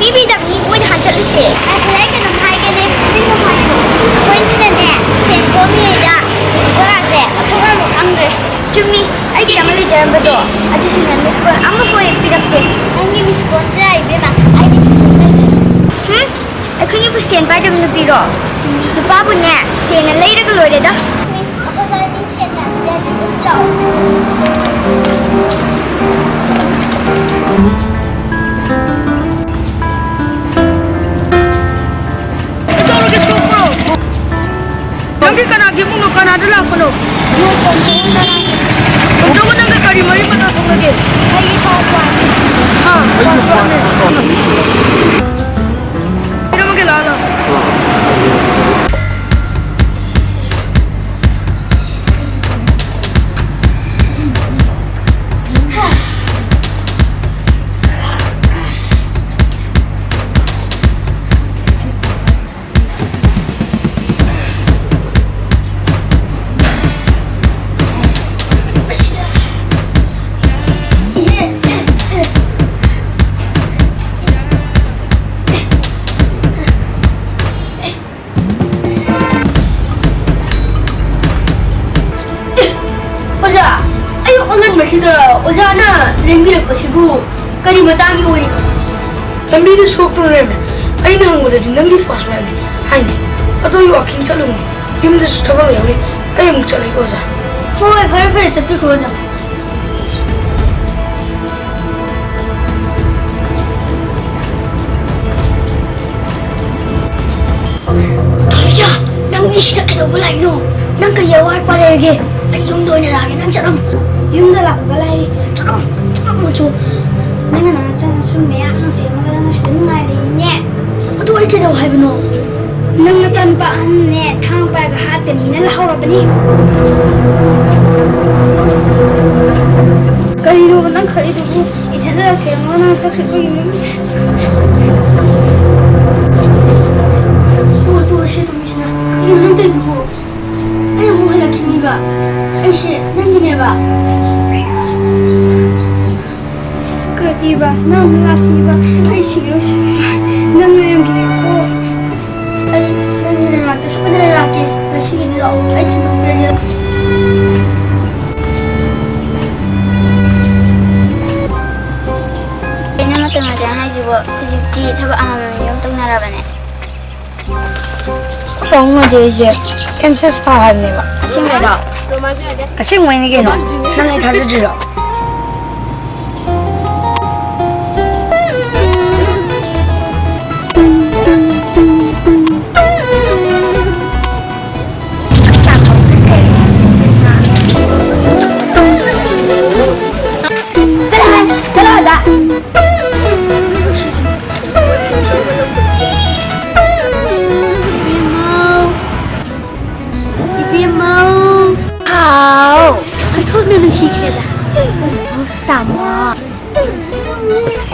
Bibi đập nhị quên hẳn trận lưỡi lấy cái đồng hai cái đi đi một hai quên cái này sẽ có mi đã có là sẽ có là một ăn rồi chúng mi ai cái mà lấy chơi mà đó à chứ xin miss call amma phơi bị đập thế anh ấy miss call ra ai biết mà ai biết ai không biết xem bài đó mình bị rồi tụi ba bữa nè xem là lấy được cái lưỡi đấy đó không phải đi xem là để cho slow Nanti kan lagi mau kan ada lah penuh. Untuk mana ke kari mari mana pun lagi. Lagi kawan. Kawan. Kita mungkin lah. Ozana, lembi le pasibu, kari matangi ori. Lembi le sokto reme. Ai na ngore di lembi fast reme. Hai ni. Ato yu walking chalung. Yum de struggle yauri. Ai mu chalai ko za. Foi, vai chapi ko za. Ya, nang isda kita boleh no. Nang kaya war pada lagi. Ayung doa ni lagi nang caram. Yung dah lakukan lagi. Caram, macam. Nang nang semua ang siapa nang semua ni. Aduh, ay kita wahai beno. Nang tanpa ni thang pa hat ni nang lahor apa ni. Kali lu nang kali tu, itu dah siapa nang sakit begini. Tuh, siapa misna? Yung nanti tu. Ay, mo hala kini ba? Ay, siya, nangyay ba? Kadiba, nangyay ay siguro siya. Nangyay ko. Ay, nangyay ba? Tapos ko na lalaki. Ay, sige nila ako. Ay, tinong period. Ay, namatang natin. Hay, jibo. Kajiti, taba ang yung tong narabane. Bang na de je. Em sẽ start hành này mà. Xin mời đó. Xin mời này cái nó. Năng này thật sự chứ rồi.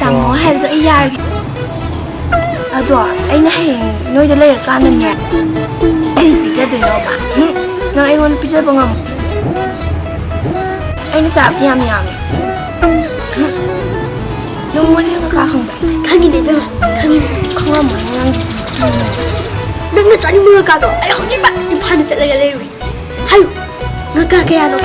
Tamo hay là cái gì? Đó, anh này nói cho lấy cái này nhé. Anh pizza tôi nó bà. Nó anh muốn pizza bằng không? Anh chả biết nhảm nhảm. Nó muốn cái không vậy? Khang nhìn đấy mà, khang nhìn không có muốn ăn. đừng có cho những mưa cả đó. Ai không biết bạn, thì phải được chạy lại rồi. Hay, ngơ cả kia đó.